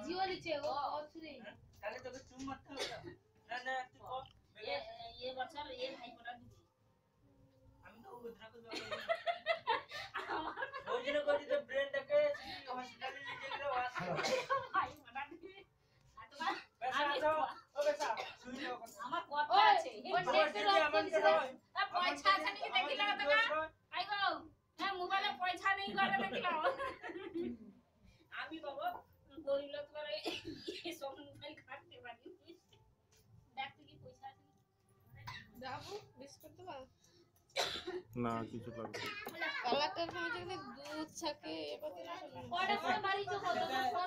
জিও লিছে ও অছুরে তাহলে তোকে চুম মারতে হবে না না তুই কো ये बच्चा ये भाई पड़ा दीजिए আমি তো উদ্রা করে ওই জন্য কইছি তো ব্রেনটাকে হসপিটালে নিয়ে গেলে ওয়াশ भाई पड़ा दीजिए আতবা বেসা তো ও বেসা শুই যাও আমার কথা আছে ও নেটে রক্ত দিছে পয়সা আছে নাকি দেখিলা দাদা আই গো না মোবাইলে পয়সা নেই করে দেখিলা আমি বাবা গরিব লোক করে এই সব মোবাইল কাটতে পারি দেখতে কি পয়সা আছে যাবো বিস্কুট দেবা না কিছু লাগবে কালারটার মধ্যে যদি দুধ থাকে এবারে পড়া পড়া মারি তো কত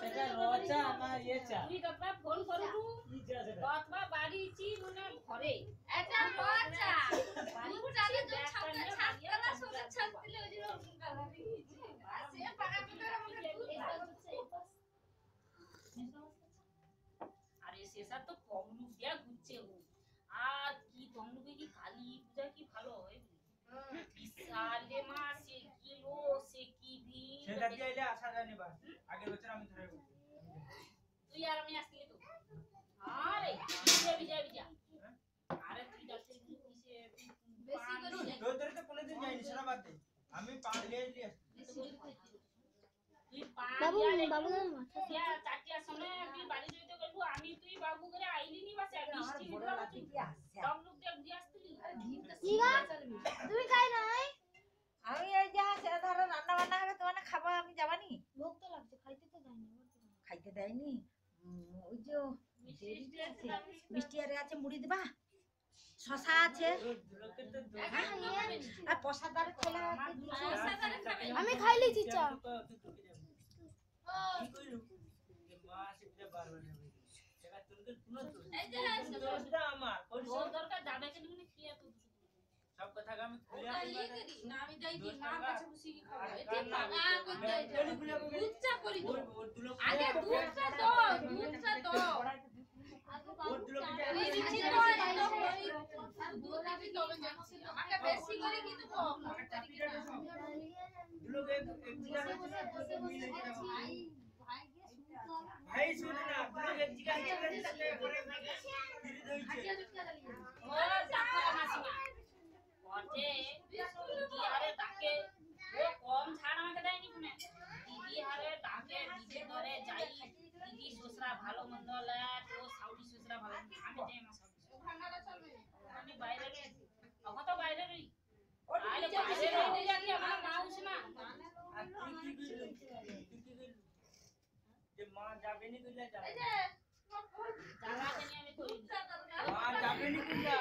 এটা রচা না ইয়ে চা তুই কতবা ফোন করলু কি চা সেটা কতবা বাড়িছি মানে ঘরে এটা বাচ্চা বাড়ি চালে তো ছাপটা ছাপটা সরে ছাপ দিলে ওই যে কালার দিয়েছি সে পাকা পাকা আমাকে দুধ আরে শেষা তো কমলু দিয়া ঘুরছে ও আর কি কমলুকে কি কালী পূজা কি ভালো হয় বিশালে মা সে কি লো সে কি ভি সেটা দিয়ে আইলে আসা যায় না বাস আগের বছর আমি ধরে গেছি তুই আর আমি আসলি তো আরে বিজা বিজা বিজা আরে তুই যাচ্ছে কিসে বেশি করে তোর ধরে তো কোনোদিন যাইনি সেটা বাদ দে আমি পাঁচ লিয়ে আসছি তুই বাবু বাবু দিয়া চারটিয়ার সময় তুই বাড়ি যাইতে গেলু আমি তুই বাবু করে আইলি নি বাসে বৃষ্টি হলো তুই সব লোক দেখ দিয়ে আসলি তুমি খাই নাই আমি এই যা সে ধরো রান্না বান্না হবে তোমার খাবো আমি যাবানি ভোগ তো লাগছে খাইতে তো যাইনি খাইতে দেয়নি ওই যে দেরিতে আছে মিষ্টি আরে আছে মুড়ি দিবা শশা আছে লোকে তো আর প্রসাদারে ছেলে আমি খাইলি চিচা কি কইলু যে মা সেটা বারবার হবে সেটা তোকে কোনো দোষটা আমার ওর দরকার যাবে কেন মানে খিয়া তো সব কথা আমি খুলে না আমি যাই কি মা কাছে বসে কি খাবো আরে এতে পাগা করতে দুধটা করি তো দুলো আগে দুধটা দাও ওর দুলো এই দিচ্ছি তো দুধটা দি তবে যাচ্ছি আমাকে বেশি করে কি দেবো দুলোকে এক জিগা আছে মিলে যাবে ভাই শুনে না দুলোকে এক জিগা আছে করে ফিরে দইছে ও ডাক্তার মাসিমা ওতে দিদি আরে ডাকে ও কম ছাড় আমাকে দেয়নি কোনে দিদি আরে ডাকে দিদি ধরে যাই দিদি শ্বশুরা ভালো মন্দ হলে তো সাউরি শ্বশুরা ভালো আমি যাই না সাউরি ঠান্ডাটা চলবে আমি বাইরে গেছি এখন তো বাইরে রই ওটা আরে বাইরে রই যাকি আমার মা উসনা আর তুই কি কইলু যে মা যাবে নি কইলা যাবে এই যে জানা জানি আমি করি মা যাবে নি কইলা